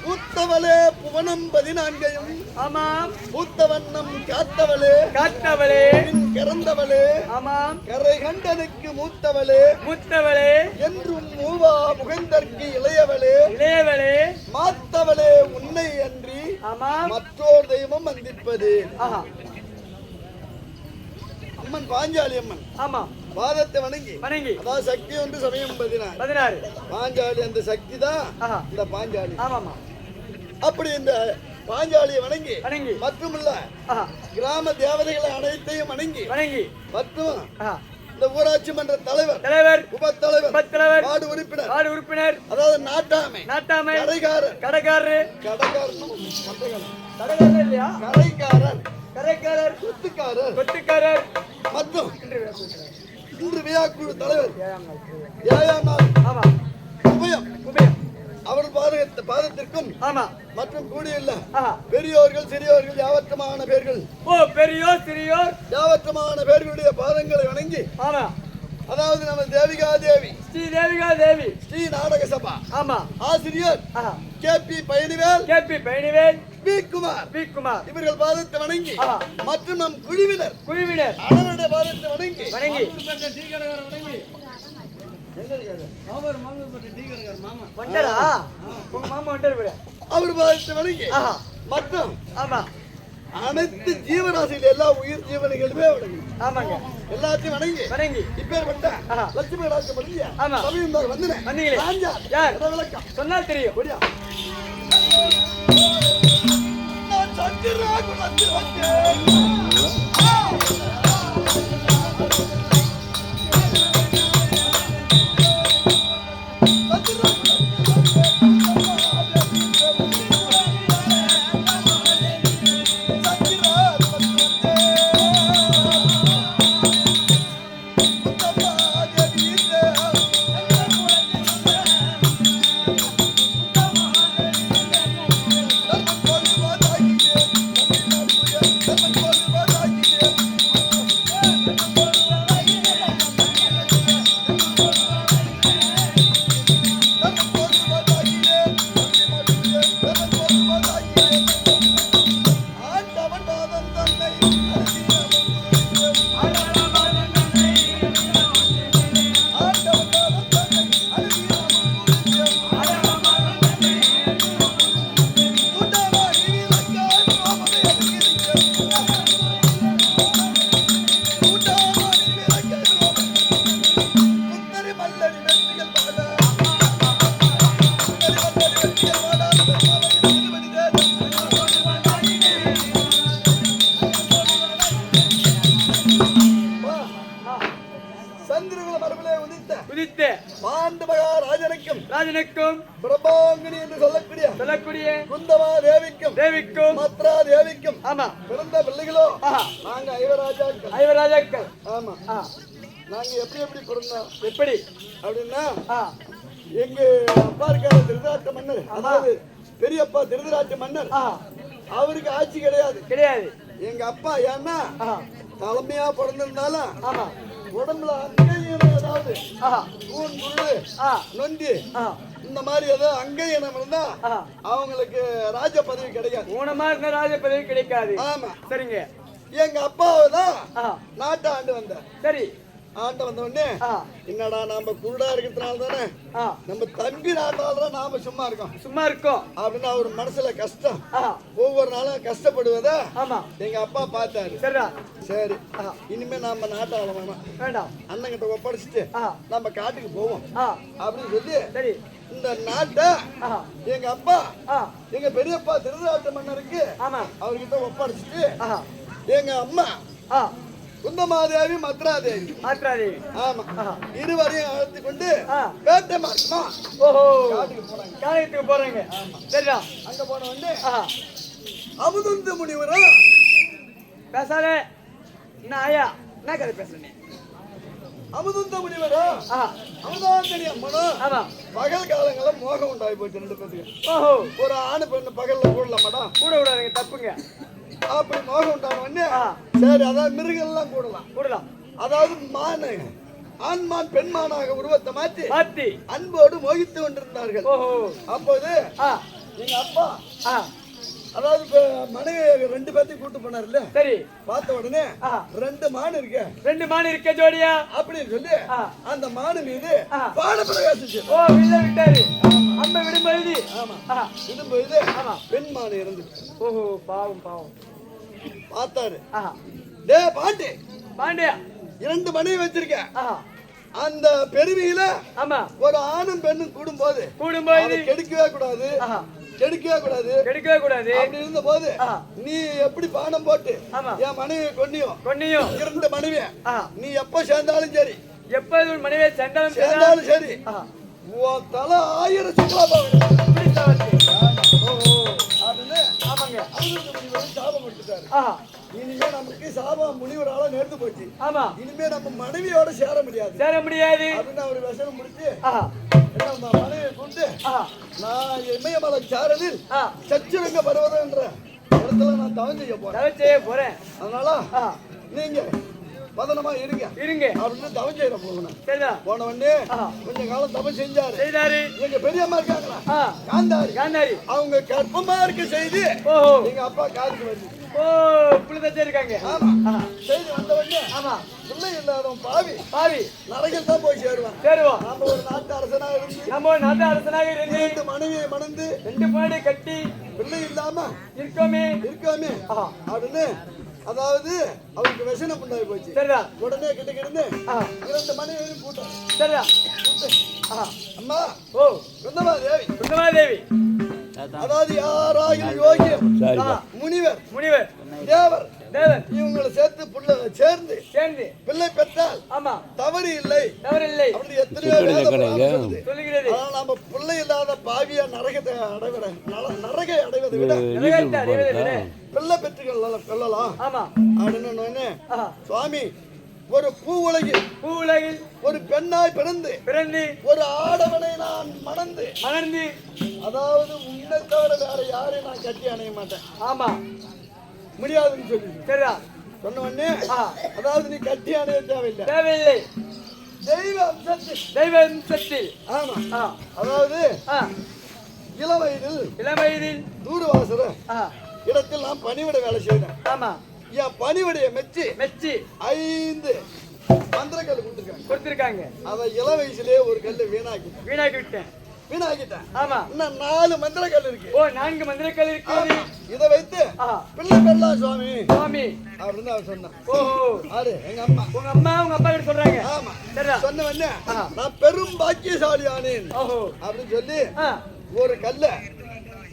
பூத்தவளே புவனம் 14 ஆமாம். பூத்தவண்ணம் காத்தவளே காத்தவளே கிறந்தவளே ஆமாம். கரை கண்டனுக்கு மூத்தவளே மூத்தவளே என்றும் மூவா முகந்தற்கு இளையவளே இளையவளே மாத்தவளே உன்னை அன்றி ஆமாம் மற்றோர் தெய்வம் வந்திப்பது. ஆஹா. அம்மன் பாஞ்சாலி அம்மன் ஆமா பாதத்தை வணங்கி வணங்கி அதாவது சக்தி ஒன்று சமயம் 16 பாஞ்சாலி அந்த சக்தி தான் இந்த பாஞ்சாலி. ஆமாமா. அப்படி இந்த பாஞ்சாலியை வணங்கி வணங்கி மட்டுமல்ல கிராம தேவதைகளை அனைத்தையும் வணங்கி வணங்கி மற்றும் இந்த ஊராட்சி மன்ற தலைவர் தலைவர் உபத்தலைவர் வார்டு உறுப்பினர் அதாவது நாட்டாமை கடைக்காரர் கடைக்காரர் இல்லையா கடைக்காரர் கொத்துக்காரர் மற்றும் இன்று வியாக்குழு தலைவர் உபயம் அவர் பாதத்திற்கும் மற்றும் கூடியுள்ள பெரியோர்கள் சிறியோர்கள் யாவற்றமான பேர்கள் பெரியோர் சிறியோர் யாவற்றமான பேர்களுடைய பாதங்களை வணங்கி அதாவது நம்ம தேவிகா தேவி ஸ்ரீ நாடக சபா ஆசிரியர் கேபி பயணிவேல் பி குமார் இவர்கள் பாதத்தை வணங்கி மற்றும் நம் குழுவினர் அவருடைய பாதத்தை வணங்கி அவர் பாதத்தை வணங்கி மற்றும் அனைத்து ஜீவராசிகள் எல்லா உயிர் ஜீவனைகளுமே ஆமாங்க எல்லாத்தையும் வணங்கி இப்பேற்பட்ட லட்சுமி ராஜ்யமல்லியா சமயம் விளக்கம் சொன்னால் தெரியும். ராஜனுக்கும் பிரபாங்கினி என்று சொல்லக்கூடிய குந்தவா தேவிக்கும் மத்ரா தேவிக்கும் பிறந்த பிள்ளைகளோ நாங்க ஐவராஜாக்கள். ஆமா நாங்க எப்படி பிறந்தோம் எப்படி அப்படின்னா எங்க அப்பா இருக்காரு திருதராஷ்டிர மன்னர், அதாவது பெரியப்பா திருதராஷ்டிர மன்னர். அவருக்கு ஆட்சி கிடையாது. எங்க அப்பா ஏன்னா தலைமையா பிறந்திருந்தாலும் உடம்புல அங்கீனம் ஏதாவது ஆஹா கூன் குருடு ஆ நொண்டி ஆ இந்த மாதிரி ஏதாவது அங்கீனம் இருந்தா ஆ அவங்களுக்கு ராஜ பதவி கிடைக்காது. ஊனமா இருந்தா ராஜ பதவி கிடைக்காது. ஆமா. சரிங்க. எங்க அப்பாவை தான் ஆ நாட்டை ஆண்டு வந்தார். சரி. ஆண்டு வந்த உடனே ஆ என்னடா நாம குருடா இருக்கிறதுனால தானே ஆ நம்ம தம்பி நாட்டால நாம சும்மா இருக்கோம் சும்மா இருக்கோம் அப்படின்னு அவர் மனசுல கஷ்டம். ஆ ஒவ்வொரு நாளும் கஷ்டப்படுவத ஆமா எங்க அப்பா பார்த்தாரு. சரிடா. சரி இனிமே நாம நாட்டாள வேணாம், வேண்டாம், அண்ணன் கிட்ட ஒப்படைச்சிட்டு ஆ நம்ம காட்டுக்கு போவோம் ஆ அப்படின்னு சொல்லி சரி. இந்த நாட்டை ஆ எங்க அப்பா ஆ எங்க பெரியப்பா திருநாட்டு மன்னருக்கு ஆமா அவர்கிட்ட ஒப்படைச்சிட்டு ஆ எங்க அம்மா ஆ குந்தமாதேவி மத்ராதேவி மாற்றாதே. ஆமா ஆ இருவரையும் அழைத்து கொண்டு ஆ வேட்டை மாட்டமா ஓஹோ காட்டுக்கு போனாங்க. காரியத்துக்கு போறாங்க. சரிடா. அங்க போன உடனே ஆ அமுதந்து முனிவரும் பேசாத. என்ன ஆயா என்ன கதை பேசுறேன்? அமுதந்த முனிவரும் ஆ அமுதாங்கனி அம்மனும் ஆமா. பகல் காலங்களில் மோகம் உண்டாகி போச்சு ரெண்டு பேத்துக்கு. ஓஹோ ஒரு ஆணு பெண்ணு பகல்ல கூடலாமாடா கூட விடாதீங்க, தப்புங்க. அப்படி மோகம் உண்டான உடனே ஆ சரி அதாவது மிருகங்கள்லாம் கூடலாம். கூடலாம். அதாவது மானு ஆண்மான் பெண்மானாக உருவத்தை மாற்றி மாத்தி. அன்போடு மோகித்து கொண்டிருந்தார்கள். ஓஹோ அப்போது ஆ எங்க அப்பா ஆ அதாவது இப்ப மனைவி ரெண்டு பேர்த்தையும் கூட்டு போனார்ல, சரி. பார்த்த உடனே ஆ ரெண்டு மான் இருக்க ரெண்டு மான் இருக்க ஜோடியா அப்படின்னு சொல்லி ஆ அந்த மானு மீது ஆ பாட பிரகாசிச்சு. ஓ வில்ல விட்டாரு. அம்மா விடும்பழுதி. ஆமா ஆ இதும்போது ஆமா. பெண் மானு இருந்து ஓஹோ பாவம் பாவம். பார்த்தாரு. ஆ டே பாண்டி, பாண்டியா. இரண்டு மனைவி வச்சிருக்க, ஆ அந்த பெருமையில ஆமா ஒரு ஆணும் பெண்ணும் கூடும்போது கூடும்போது அதை கெடுக்கவே கூடாது, ஆஹா கெடுக்கவே கூடாது. கெடுக்கவே கூடாது. அப்படி இருந்த போது ஆ நீ எப்படி பானம் போட்டு ஆமா என் மனைவியை கொன்னியோ கொன்னியும் இரண்டு மனைவிய ஆ நீ எப்ப சேர்ந்தாலும் சரி, எப்ப ஒரு மனைவியை சண்டாலும் சேர்ந்தாலும் சரி, ஆ உன் தலை 1000 சுற்றுலா போகணும் அப்படின்னு ஆமாங்க. அமிர்த முனிவர் சாபம் எடுத்துட்டாரு. ஆஹா இனிமே நமக்கு சாபம் முனிவரால நேர்ந்து போச்சு. ஆமா இனிமே நம்ம மனைவியோட சேர முடியாது சேர முடியாது அப்படின்னு அவர் விஷயம் முடிச்சு ஆஹா என்ன மனைவியை கொண்டு ஆஹா நான் இமயமலை சாரலில் ஆ சச்சுரங்க பருவதம் என்ற இடத்துல நான் தவம் செய்ய போறேன். தவறு செய்ய போறேன். அதனால ஆ நீங்க பதனமா இருங்க இருங்க. அப்படின்னு தவம் செய்ய போகணும். சரிதா. போன உடனே ஆஹா கொஞ்ச காலம் தவம் செஞ்சாரு. செய்தாரு. எங்க பெரியம்மா இருக்காங்களா ஆ காந்தாரி, காந்தாரி. அவங்க கர்ப்பமா இருக்க செய்தி ஓஹோ எங்க அப்பா காதுக்கு வருது. ஓ புளிதச்சே இருக்காங்க. ஆமா ஆஹா செய்தி வந்த உடனே ஆமா பிள்ளை இல்லாதவன் பாவி பாவி நரகில் தான் போய் சேருவான். சேருவோம். நாம ஒரு நாட்டு அரசனா இருந்து நம்ம நாட்டு அரசனாக இருந்து இரண்டு மனைவியை மணந்து ரெண்டு பாடி கட்டி பிள்ளை இல்லாம இருக்கோமே. இருக்காமே ஆஹா அப்படின்னு அதாவது அவருக்கு விஷனம் உண்டாகி போச்சு. சரிதா. உடனே கிட்ட கிடந்து ஆஹா இரண்டு மனைவியும் கூட்டம் சரிதா. கூட்டு ஆஹா அம்மா ஓ குந்தமா தேவி, குந்தமாதேவி. அதாவது யாராயும் யோகியம் ஆஹா முனிவர் முனிவர் தேவர் தேவன் இவங்களை சேர்த்து புள்ள சேர்ந்து சேர்ந்து பிள்ளை பெற்றால் ஆமா தவறு இல்லை தவறில்லை அப்படி எத்தனையோ வேத புராணம் சொல்லுது. சொல்லுகிறது. ஆனா நம்ம பிள்ளை இல்லாத பாவியா நரகத்தை அடைவதை நரகை அடைவதை விட நிறைவேற்ற அறிவதை விட பிள்ளை பெற்று கொள்ளலாம் ஆமா அப்படின்னு உடனே ஆஹா சுவாமி ஒரு பூ உலகில் பூ உலகில் ஒரு பெண்ணாய் பிறந்து பிறந்து ஒரு ஆடவனை நான் மணந்து மணந்து அதாவது உன்னை தவிர வேற யாரையும் நான் கட்டி அணைய மாட்டேன் ஆமா முடியாதுன்னு சொல்லி சரிதா. சொன்ன உடனே ஆஹா அதாவது நீ கட்டி அணைய தேவையில்லை தேவையில்லை. தெய்வ அம்சத்தில் தெய்வ சக்தி. ஆமா ஆ அதாவது ஆ இளம் வயதில் இளமயதில் தூர்வாசர ஆ இடத்தில் நான் பணிவிட வேலை செய்தேன். ஆமா என் பணிவிடைய மெச்சி மெச்சி 5 மந்திரக்கல் கொடுத்துருக்காங்க. கொடுத்திருக்காங்க. அதை இளம் வயசுலயே ஒரு கல்லை வீணாக்கி விட்டேன். வீணாக்கிட்டேன். ஆமா இன்னும் 4 மந்திரக்கல் இருக்கு. ஓ 4 மந்திரக்கல் இருக்கிறது. இதை வைத்து ஆஹா பிள்ளை பெறலாம் சுவாமி சுவாமி அப்படின்னு அவர் சொன்னான். ஓஹோ ஆறு எங்க அம்மா உங்க அம்மா உங்க அப்பா கிட்ட சொல்றாங்க. ஆமா சரிதா. சொன்ன உடனே ஆஹா நான் பெரும் பாக்கியசாலி ஆனேன் ஓஹோ அப்படின்னு சொல்லி ஆ ஒரு கல்லை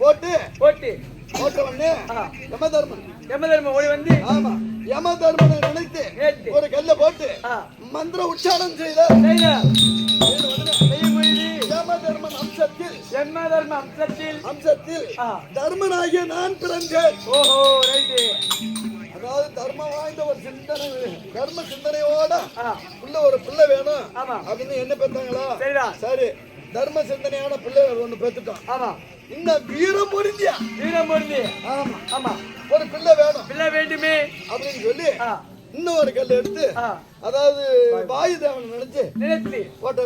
போட்டு போட்டு போட்ட உடனே ஆஹா யமதர்மன் யமதர்ம ஓடி வந்து ஆமா யமதர்மனை நினைத்து நேத்து ஒரு கல்லை போட்டு ஆ மந்திர உச்சாரணம் செய்தார். செய்தா செய்த உடனே செய்யும்பொழுது யமதர்மன் யமதர்ம அம்சத்தில் ஆ தர்மனாகிய நான் பிறந்தேன். ஓஹோ ரைட்டு. அதாவது தர்மம் வாய்ந்த ஒரு சிந்தனை தர்ம சிந்தனையோட ஆ உள்ள ஒரு பிள்ளை வேணும் ஆமா அப்படின்னு என்ன பெற்றாங்களா? சரிடா. சரி தர்ம சிந்தனையான பிள்ளை ஒண்ணு பெற்றுட்டோம். ஆமா இன்னும் வீரம் பொருந்தியா வீரம் பொருந்தி ஆமா ஆமா ஒரு பிள்ளை வேணும் பிள்ளை வேண்டுமே அப்படின்னு சொல்லி ஆ இன்னொரு கல் எடுத்து அதாவது வாயு தேவனை நினைச்சு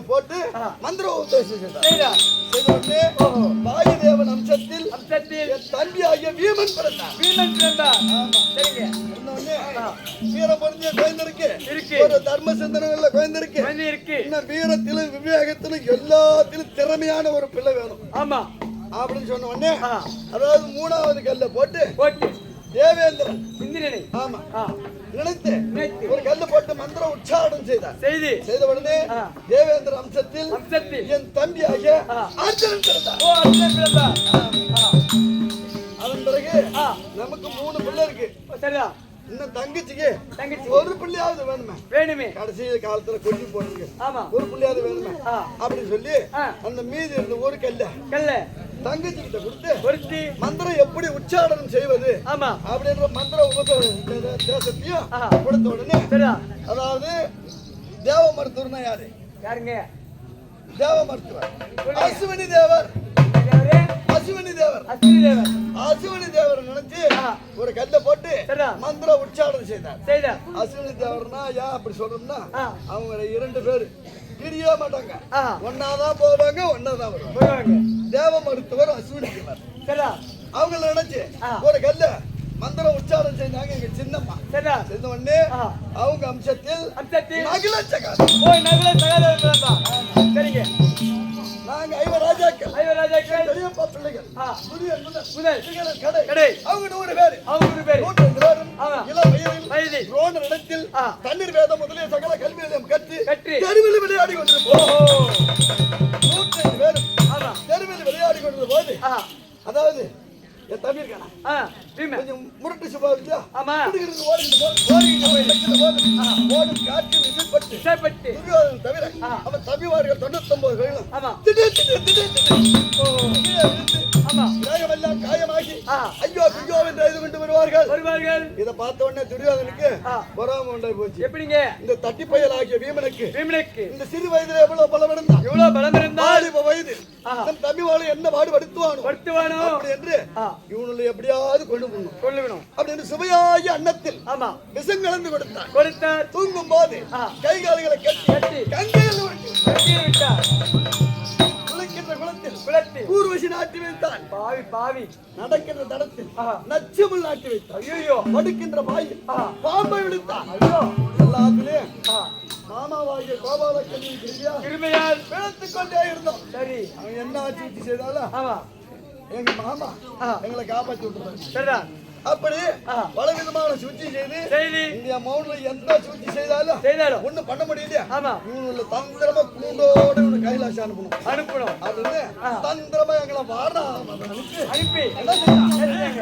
போட்டு மந்திர உபதேசம் செய்தார். வாயு தேவன் அம்சத்தில் என் தம்பி ஆகிய வீமன் பிறந்தார். வீரம் பொருந்திய குழந்தைருக்கு ஒரு தர்ம சிந்தனைகள்ல குழந்தைருக்கு இன்னும் வீரத்திலும் விவேகத்திலும் எல்லாத்திலும் திறமையான ஒரு பிள்ளை வேணும். ஆமா அப்படின்னு சொன்ன உடனே அதாவது மூணாவது கல்ல போட்டு தேவேந்திரன் இந்திரனை ஆமா நினைத்து ஒரு கல்ல போட்டு மந்திர உச்சாரணம் செய்த உடனே தேவேந்திர அம்சத்தில் என் தம்பியாக அர்ஜுனன் பிறந்தார். அதன் பிறகு நமக்கு 3 பிள்ளை இருக்கு. சரியா? இன்னும் தங்கச்சிக்கு ஒரு பிள்ளையாவது வேணுமே கடைசி காலத்துல கொல்லி போட்டுருக்கு. ஒரு பிள்ளையாவது வேணுமே அப்படின்னு சொல்லி அந்த மீதி இருந்த ஒரு கல்ல தங்கச்சி கிட்ட கொடுத்து மந்திரம் எப்படி உச்சாரணம் செய்வது அப்படின்ற மந்திர உபதேசத்தையும் கொடுத்த உடனே அதாவது தேவ மருத்துவர்னா யாருங்க? தேவ மருத்துவர் அஸ்வினி தேவர். அஸ்வினி தேவர் நினைச்சு ஒரு கல்ல போட்டு மந்திர உச்சாரணம் செய்தார். அஸ்வினி தேவர்னா ஏன் அப்படி சொல்றோம்னா அவங்க 2 பேரு பிரிய மாட்டாங்க, ஒன்னாதான் போவாங்க, ஒன்னாதான் வருவாங்க. தேவ மருத்துவர் அஸ்வினி தேவர் அவங்கள நினைச்சு ஒரு கல்ல மந்திர உச்சாரணம் செய்தாங்க. எங்க சின்னம்மா செஞ்ச உடனே அவங்க அம்சத்தில் நாங்க 5 ராஜாக்கள் பெரியப்பா பிள்ளைகள் கடை அவங்க 100 பேர் இளம் வயதில் ரோண இடத்தில் தண்ணீர் வேதம் முதலிய சகல கல்வி நிலையம் கட்டி தெருவில் விளையாடி கொண்டிருப்போம். 105 பேரும் தெருவில் விளையாடி கொண்டிருந்த போது அதாவது என் தம்பி இருக்கானா கொஞ்சம் முரட்டு சுபாவம் இல்லையா? ஓடும் காற்று விசைப்பட்டு துரியோதனன் தவிர அவன் தம்பிவார்கள் 99 பேர்களும் வேகமெல்லாம் காயமாகி ஐயோ ஐயோ என்று எழுது கொண்டு வருவார்கள். இதை பார்த்த உடனே துரியோதனுக்கு பொறாமை உண்டாய் போச்சு. எப்படிங்க? இந்த தட்டி பயல் ஆகிய வீமனுக்கு இந்த சிறு வயதுல எவ்வளவு பலம் இருந்தா வயது நம் தம்பிவாளை என்ன பாடுபடுத்துவானோ அப்படி என்று இவனுள்ள எப்படியாவது கொள்ளணும் அப்படின்னு சுவையாகி அன்னத்தில் விஷம் கலந்து கொடுத்தார். தூங்கும் போது கை கால்களை கட்டி கங்கையில் விட்டார். குளத்தில் ஊர்வசி நாட்டி வைத்தான். பாவி நடக்கின்ற தடத்தில் நச்சுமுள் நாட்டி வைத்தான். ஐயோ படுக்கின்ற பாயில் பாம்பை விழுத்தான். எல்லாத்திலையும் மாமாவாகிய கோபாலக்கண்ணின் கிருமையால் பிழைத்துக் கொண்டே இருந்தோம். சரி, அவன் என்ன ஆட்சி செய்தாலும் எங்க மாமா எங்களை காப்பாற்றி விட்டுறாரு. அப்படி பல விதமான சூழ்ச்சி செய்து இந்தியா மௌன்ல எந்த சூழ்ச்சி செய்தாலும் ஒண்ணும் பண்ண முடியலையா? இவனுள்ள தந்திரமா கூண்டோட கைலாசி அனுப்பணும் அப்படின்னு தந்திரமா எங்களை வாரணா அனுப்பி என்ன செஞ்சாங்க?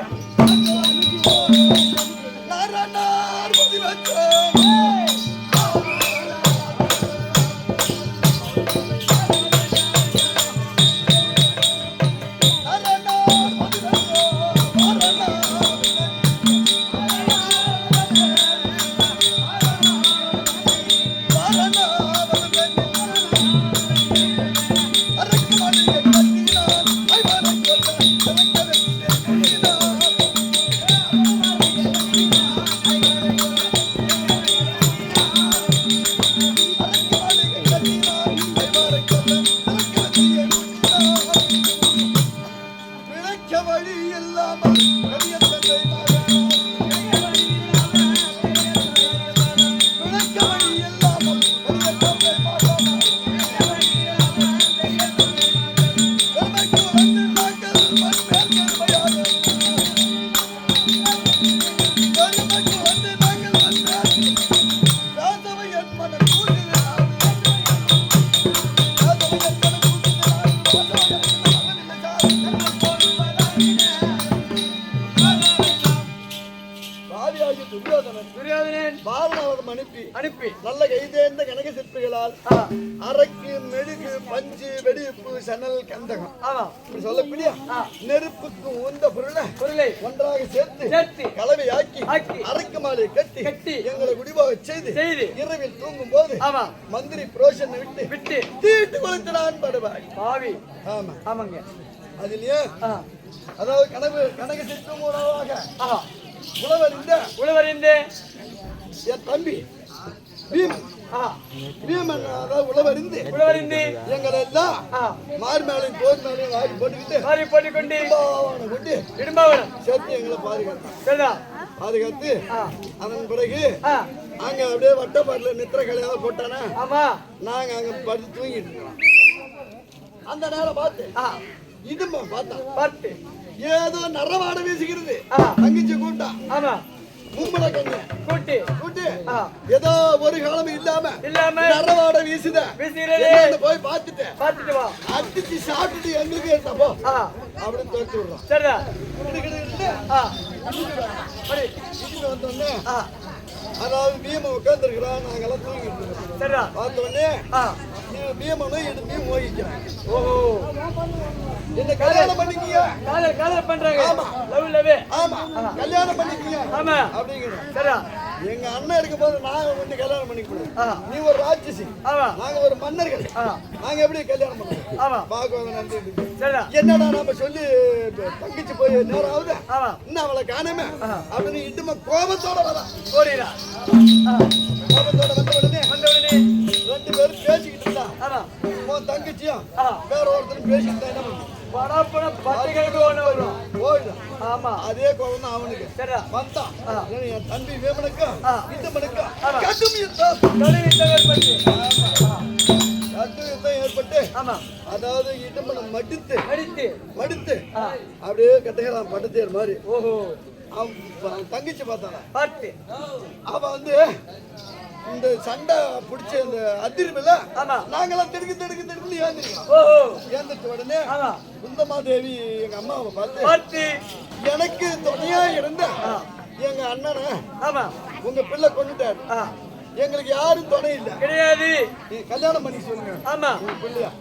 அனுப்பி நல்ல கைதேர்ந்த கனக சிற்பிகளால் அரக்கு மெழுகு பஞ்சு வெடிப்பு சணல் கந்தகம் சொல்லக்கூடிய நெருப்புக்கு உந்த பொருளை ஒன்றாக சேர்த்து கலவையாக்கி அரக்கு மாலை கட்டி எங்களை குடிபாக செய்து இரவில் தூங்கும் போது மந்திரி புரோஷனை விட்டு தீட்டு கொளுத்தினான் படுவாய் பாவி. ஆமா ஆமாங்க. அதுலயே அதாவது கனக சிற்பம் மூலமாக உழவறிந்த என் தம்பி பீமன் பீமன் அதாவது உழவறிந்து எங்களை எல்லாம் மார் மேலையும் தோல் மேலையும் வாரி போட்டுக்கிட்டு கொண்டு இடும்பாவனம் சேர்த்து எங்களை பாதுகாத்தான் சரிதா பாதுகாத்து அதன் பிறகு அங்க அப்படியே வட்டப்பாட்டுல நித்திர கலையாத போட்டானா ஆமா நாங்க அங்க படுத்து தூங்கிட்டு இருக்கோம் அந்த நேரம் பார்த்து இதுமா பார்த்து ஏதோ நரவாட வீசுகிறது தங்கிச்சு கூட்டா ஆமா மும்மல கண்ணு கூட்டு ஏதோ ஒரு காலம் இல்லாம நரவாட வீசுத போய் பார்த்துட்டு வா அடிச்சு சாப்பிட்டுட்டு எங்களுக்கு எடுத்தப்போ அப்படின்னு துவச்சு விடுறோம் சரிதா வந்தோடனே அதாவது பீமன் உட்கார்ந்து இருக்கிறான் நாங்கெல்லாம் தூங்கிட்டு இருக்கோம் பார்த்த உடனே பீமனும் எடுத்து மோகிக்கிறான் ஓஹோ என்ன கல்யாணம் பண்ணிக்கீங்க காதல் பண்றாங்க ஆமா ஆமா கல்யாணம் பண்ணிக்கீங்க ஆமா அப்படிங்கிறோம் சரியா எங்க அண்ணன் இருக்கும் போது நாங்க வந்து கல்யாணம் பண்ணிக்கூடாது நீ ஒரு ராட்சசி நாங்க ஒரு மன்னர்கள் நாங்க எப்படி கல்யாணம் பண்ணுவோம் பாகவதம் நடந்துட்டு என்னடா நாம சொல்லி தங்கிச்சு போய் நேரம் ஆகுது இன்னும் அவளை காணாம அப்படின்னு இட்டுமா கோபத்தோட வரா கோபத்தோட வந்த உடனே 2 பேரும் பேசிக்கிட்டு இருந்தா உன் தங்கச்சியும் வேற ஒருத்தரும் பேசிக்கிட்டு என்ன பண்ணுவோம் அதே கோபம் தான் அவனுக்கு வந்தான் என் தம்பி வேமனுக்கும் இந்தமனுக்கும் கடும் யுத்தம் ஏற்பட்டு அதாவது இடுமனை மடித்து அப்படியே கட்டுகிறான் பட்டத்தேர் மாதிரி தங்கச்சி பார்த்தாளா அவ வந்து இந்த சண்டை பிடிச்ச இந்த அதிர்வுல நாங்கெல்லாம் திடுக்கு ஏந்திருக்க உடனே குந்தமாதேவி எங்க அம்மாவை பார்த்து எனக்கு துணையா இருந்த எங்க அண்ணனை உங்க பிள்ளை கொண்டுட்டாரு எங்களுக்கு யாரும் துணை இல்ல கிடையாது நீ கல்யாணம் பண்ணி சொல்லுங்க உங்க பிள்ளையா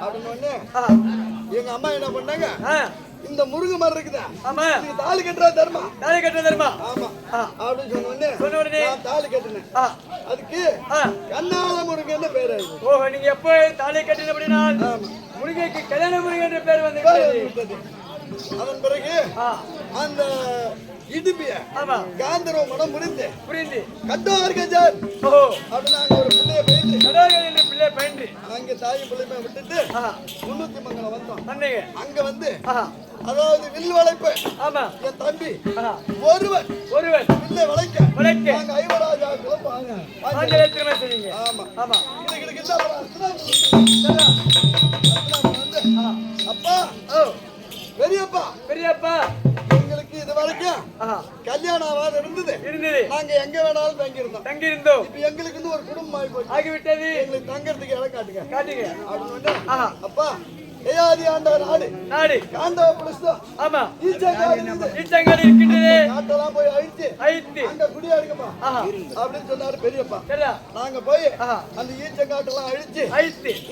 அப்படின்னு எங்க அம்மா என்ன பண்ணாங்க இந்த முருங்க மரம் இருக்குதா நீ தாலி கட்டுறா தர்மா ஆமா அப்படின்னு சொன்ன உடனே நான் தாலி கட்டினேன் அதுக்கு கண்ணால முருங்கன்னு பேரு ஓஹோ நீங்க எப்போ தாலி கட்டின அப்படின்னா முருகைக்கு கல்யாண முருகன் என்ற பேர் வந்து அதன் பிறகு அந்த இடுப்பிய காந்தரவ மனம் புரிந்து கட்டார் கஜார் அப்படின்னு நாங்க ஒரு பிள்ளைய பயின்று அங்க தாயும் பிள்ளையுமே விட்டுட்டு 300 மங்கலம் வந்தோம் அங்க வந்து அதாவது வில் வளைப்பு என் தம்பி ஒருவன் வில்லை வளைக்க நாங்க ஐவராஜா அப்பா பெரியப்பா எங்களுக்கு இது வரைக்கும் கல்யாணம் ஆகாத இருந்தது நாங்க எங்க வேணாலும் தங்கியிருந்தோம் இப்ப எங்களுக்கு ஒரு குடும்பம் ஆகிவிட்டது எங்களுக்கு தங்கறதுக்கு இடம் காட்டுங்க அப்படின்னு அப்பா ஏயாதி ஆண்ட நாடு காண்டவ புலிஸ்தோ ஆமா ஈச்சங்காடி இருக்கின்றது காட்டெல்லாம் போய் அழித்து அங்க குடியா இருக்குமா அப்படின்னு சொன்னாரு பெரியப்பா நாங்க போய் அந்த ஈச்சங்காட்டெல்லாம் அழித்து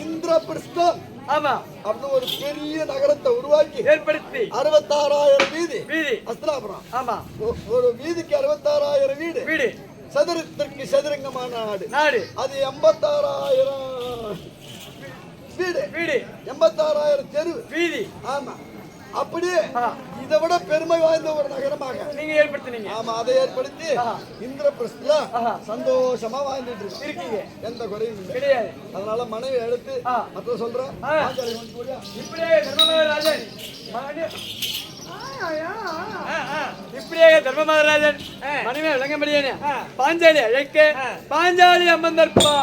இந்திரபிரஸ்தம் அப்படின்னு ஒரு பெரிய நகரத்தை உருவாக்கி ஏற்படுத்தி 66,000 வீதி அஸ்தினாபுரம் ஒரு வீதிக்கு 66,000 வீடு சதுரத்திற்கு சதுரங்கமான நாடு அது 86,000 வீடு 86,000 தெரு வீதி ஆமா அப்படியே இதை விட பெருமை வாய்ந்த ஒரு நகரமாக நீங்க ஏற்படுத்தினீங்க ஆமா அதை ஏற்படுத்தி இந்திரபிரஸ்துல சந்தோஷமா வாழ்ந்துட்டு இருக்கீங்க எந்த குறையும் கிடையாது அதனால மனைவி எடுத்து மத்த சொல்றேன் இப்படியே தர்மராஜன் இப்படியே தர்மராஜன் மனைவி விளங்க முடியாது பாஞ்சாலி அழைக்க பாஞ்சாலி அம்மந்தர்ப்பா